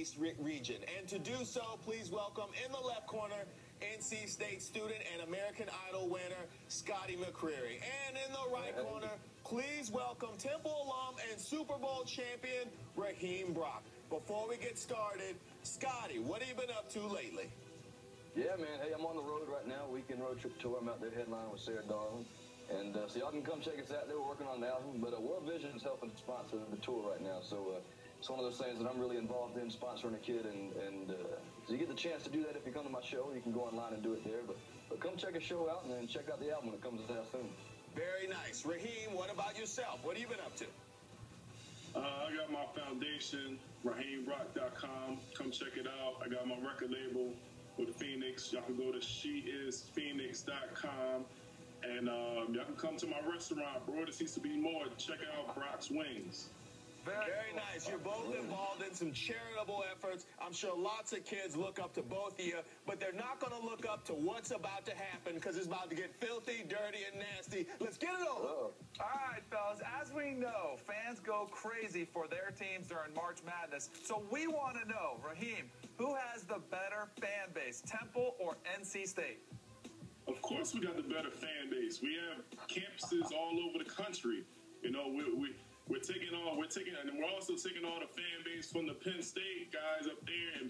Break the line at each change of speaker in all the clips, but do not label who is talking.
East region. And to do so, please welcome in the left corner, NC State student and American Idol winner, Scotty McCreery. And in the right corner, please welcome Temple alum and Super Bowl champion, Raheem Brock. Before we get started, Scotty, what have you been up to lately?
Yeah, man. Hey, I'm on the road right now. Weekend road trip tour. I'm out there headlining with Sarah Darling. And so y'all can come check us out. They were working on the album. But World Vision is helping sponsor the tour right now. So it's one of those things that I'm really involved in, sponsoring a kid. And so you get the chance to do that if you come to my show. You can go online and do it there. But come check a show out and then check out the album when it comes out soon.
Very nice. Raheem, what about yourself? What have you been up to?
I got my foundation, RaheemBrock.com. Come check it out. I got my record label with Phoenix. Y'all can go to SheIsPhoenix.com. And y'all can come to my restaurant, bro. There seems to be more. Check out Brock's Wings.
Very nice. You're both involved in some charitable efforts. I'm sure lots of kids look up to both of you, but they're not going to look up to what's about to happen because it's about to get filthy, dirty, and nasty. Let's get it over.
All right, fellas. As we know, fans go crazy for their teams during March Madness. So we want to know, Raheem, who has the better fan base, Temple or NC State?
Of course we got the better fan base. We have campuses all over the country. You know, we're taking, and we're also taking all the fan base from the Penn State guys up there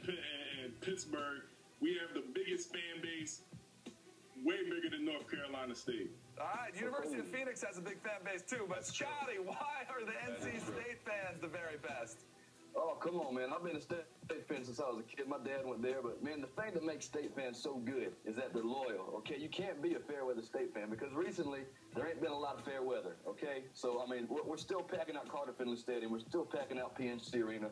in Pittsburgh. We have the biggest fan base, way bigger than North Carolina State.
All right, University of Phoenix has a big fan base too. But Scotty, why are the NC State fans the very best?
Oh, come on, man. I've been a State fan since I was a kid. My dad went there. But, man, the thing that makes State fans so good is that they're loyal, okay? You can't be a fair-weather State fan because recently there ain't been a lot of fair weather, okay? So, I mean, we're still packing out Carter Finley Stadium. We're still packing out PNC Arena.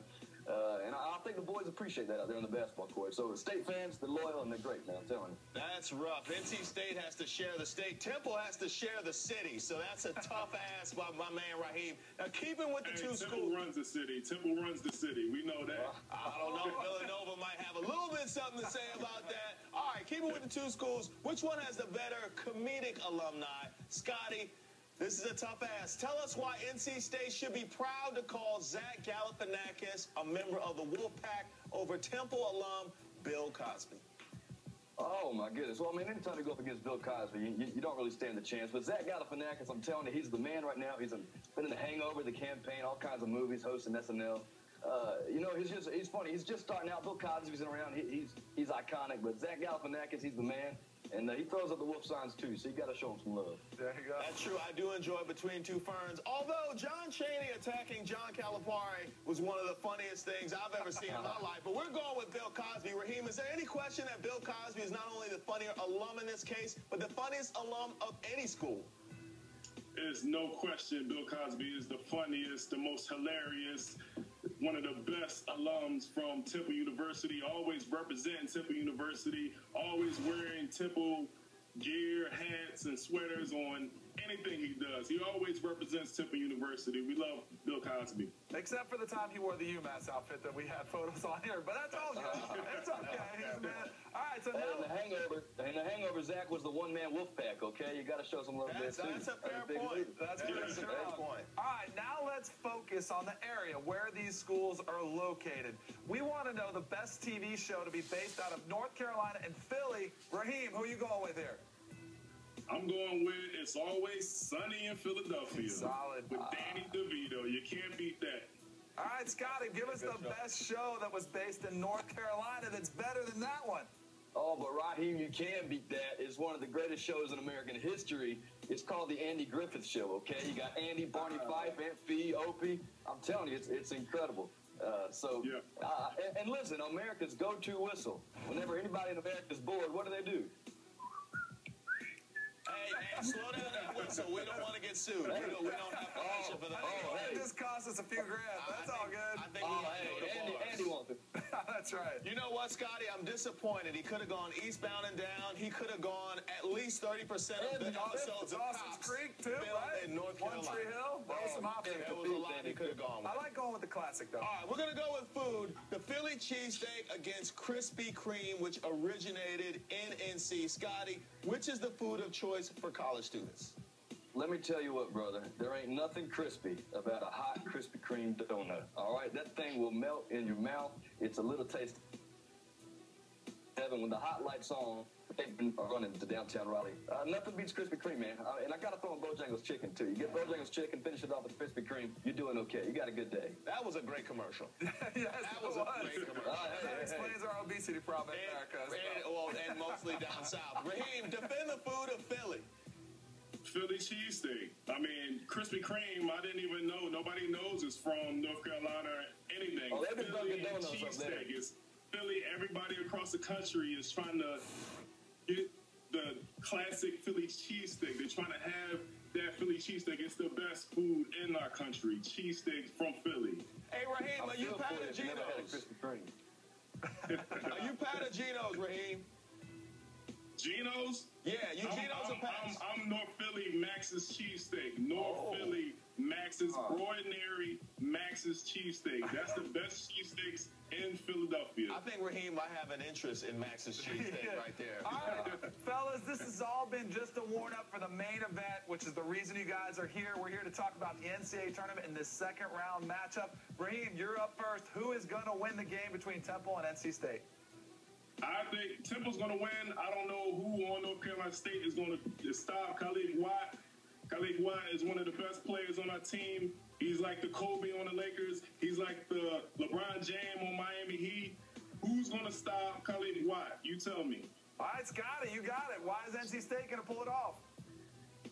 And I think the boys appreciate that out there on the basketball court. So, the State fans, they're loyal and they're great, man. I'm telling you.
That's rough. NC State has to share the state. Temple has to share the city. So, that's a tough ask by my man, Raheem. Now, keeping with the two schools.
Temple runs the city. Temple runs the city. We know that.
I don't know. Villanova might have a little bit something to say about that. All right, keeping with the two schools, which one has the better comedic alumni? Scotty, this is a tough ask. Tell us why NC State should be proud to call Zach Galifianakis a member of the Wolfpack over Temple alum Bill Cosby.
Oh, my goodness. Well, I mean, anytime you go up against Bill Cosby, you don't really stand a chance. But Zach Galifianakis, I'm telling you, he's the man right now. He's been in The Hangover, The Campaign, all kinds of movies, hosting SNL. You know, he's funny. He's just starting out. Bill Cosby's around. He's iconic. But Zach Galifianakis, he's the man. And he throws up the wolf signs, too, so you got to show him some love.
There you go.
That's true. I do enjoy Between Two Ferns. Although John Chaney attacking John Calipari was one of the funniest things I've ever seen in my life. But we're going with Bill Cosby. Raheem, is there any question that Bill Cosby is not only the funnier alum in this case, but the funniest alum of any school?
There's no question Bill Cosby is the funniest, the most hilarious, one of the best alums from Temple University, always representing Temple University, always wearing Temple gear, hats, and sweaters on anything he does. He always represents Temple University. We love Bill Cosby.
Except for the time he wore the UMass outfit that we had photos on here, but that's all good. It's okay. He's man. All right, so now...
In the hangover, Zach was the one-man wolf pack, okay? You got to show some love there, too.
That's a fair point. That's a fair point.
All right, now let's focus on the area where these schools are located. We want to know the best TV show to be based out of North Carolina and Philly. Raheem, who are you going with here?
I'm going with It's Always Sunny in Philadelphia.
Solid.
With Danny DeVito. You can't beat that.
All right, Scotty, give us the best show that was based in North Carolina that's better than that one.
Oh, but Raheem, you can beat that. It's one of the greatest shows in American history. It's called The Andy Griffith Show, okay? You got Andy, Barney Fife, Aunt Fee, Opie. I'm telling you, it's incredible. And listen, America's go-to whistle. Whenever anybody in America's bored, what do?
Hey, slow down that whistle. We don't want to get sued. We don't have permission for that.
It just cost us a few grand. That's all good.
I think
Andy wants it.
That's right.
You know what, Scotty? I'm disappointed. He could have gone eastbound and down. He could have gone at least 30% of the episodes of
Dawson's Creek, too, right?
In North Carolina.
One Tree Hill. That was some options.
There was a lot he could have gone with.
I like going with the classic, though.
All right, we're going to go with food. The Philly cheesesteak against Krispy Kreme, which originated in NC. Scotty, which is the food of choice for college students?
Let me tell you what, brother. There ain't nothing crispy about a hot Krispy Kreme donut. All right? That thing will melt in your mouth. It's a little taste. When the hot lights on, they've been running to downtown Raleigh. Nothing beats Krispy Kreme, man. And I got to throw in Bojangles chicken, too. You get Bojangles chicken, finish it off with Krispy Kreme, you're doing okay. You got a good day.
That was a great commercial.
Yes,
That was a great commercial.
That explains our obesity problem in America.
And mostly down south. Raheem, defend the food of Philly.
Philly cheesesteak. I mean, Krispy Kreme, I didn't even know. Nobody knows it's from North Carolina or anything.
Oh, they've been
Philly
Dunkin'
and
Donuts up there.
cheesesteak is Philly. Everybody across the country is trying to get the classic Philly cheesesteak. They're trying to have that Philly cheesesteak. It's the best food in our country. Cheesesteak from Philly.
Hey, Raheem, are you Pat of Geno's? Are you Pat of Geno's, Raheem?
Geno's?
Yeah, you Geno's or Pat's?
I'm North Philly Max's cheesesteak. North Philly Max's ordinary Max's cheesesteak. That's the best cheesesteaks in Philadelphia.
I think Raheem might have an interest in Max's cheesesteak right there.
All right, fellas, this has all been just a warm-up for the main event, which is the reason you guys are here. We're here to talk about the NCAA tournament in this second-round matchup. Raheem, you're up first. Who is going to win the game between Temple and NC State?
I think Temple's going to win. I don't know who on North Carolina State is going to stop Khalid Watt. Khalid Watt is one of the best players on our team. He's like the Kobe on the Lakers. He's like the LeBron James on Miami Heat. Who's going to stop Khalid Watt? You tell me.
All right, Scotty, you got it. Why is NC State going to pull it off?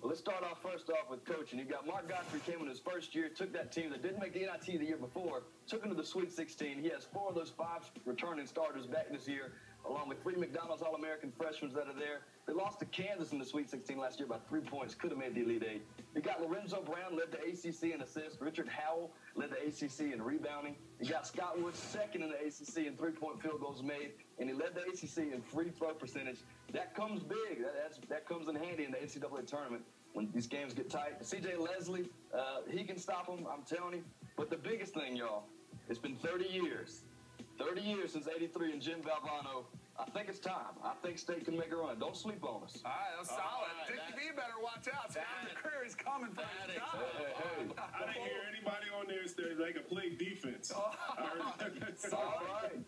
Well, let's start off first off with coaching. You've got Mark Godfrey came in his first year, took that team that didn't make the NIT the year before, took them to the Sweet 16. He has 4 of those 5 returning starters back this year, along with 3 McDonald's All-American freshmen that are there. They lost to Kansas in the Sweet 16 last year by 3 points. Could have made the Elite Eight. You got Lorenzo Brown, led the ACC in assists. Richard Howell led the ACC in rebounding. You got Scott Woods, second in the ACC in 3-point field goals made, and he led the ACC in free throw percentage. That comes big. That comes in handy in the NCAA tournament when these games get tight. CJ Leslie, he can stop them, I'm telling you. But the biggest thing, y'all, it's been 30 years. 30 years since '83 and Jim Valvano. I think it's time. I think State can make a run. Don't sleep on us.
All right, that's solid. Dickie B better watch out. Scotty McCreery's coming for his job.
I didn't hear anybody on there say they can play defense.
All right.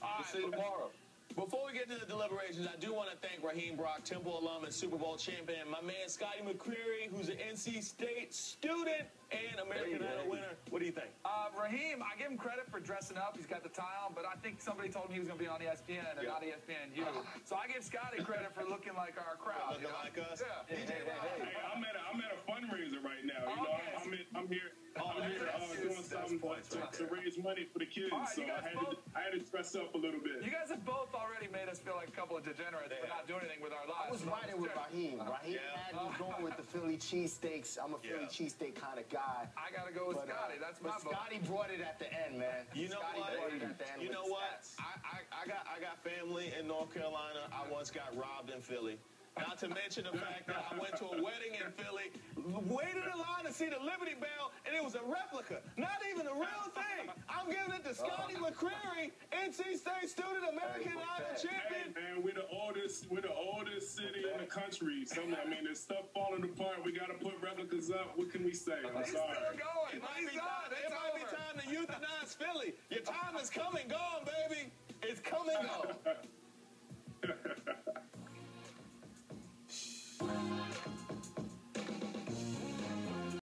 We'll see you tomorrow.
Before we get to the deliberations, I do want to thank Raheem Brock, Temple alum and Super Bowl champion, my man Scotty McCreery, who's an NC State student and American Idol winner. What do you think?
Raheem, I give him credit for dressing up. He's got the tie on, but I think somebody told him he was going to be on ESPN and not ESPNU. So I give Scotty credit for looking like our crowd.
Looking like us?
Yeah.
Hey, I'm at a fundraiser right now. You know, I'm here doing something to raise money for the kids.
Right,
so I had to dress up a little bit.
You guys have both already made us feel like a couple of degenerates for not doing anything with our lives.
I was riding with Raheem. Raheem had me going with the Philly cheesesteaks. I'm a Philly cheesesteak kind of guy.
I got to go with Scotty. That's my vote.
Scotty brought it at the end, man.
You know
Scotty
what?
brought it at the end.
You know what? I got family in North Carolina. I once got robbed in Philly. Not to mention the fact that I went to a wedding in Philly, waited in line to see the Liberty Bell, and it was a replica. Not even the real thing. I'm giving it to Scotty McCreery, NC State student, American Idol champion.
Hey, man, we're the oldest city in the country. I mean, there's stuff falling apart. We got to put replicas up. What can we say? I'm
He's
sorry.
still going.
It might be time to euthanize Philly. Your time is coming, gone, baby. It's coming, gone.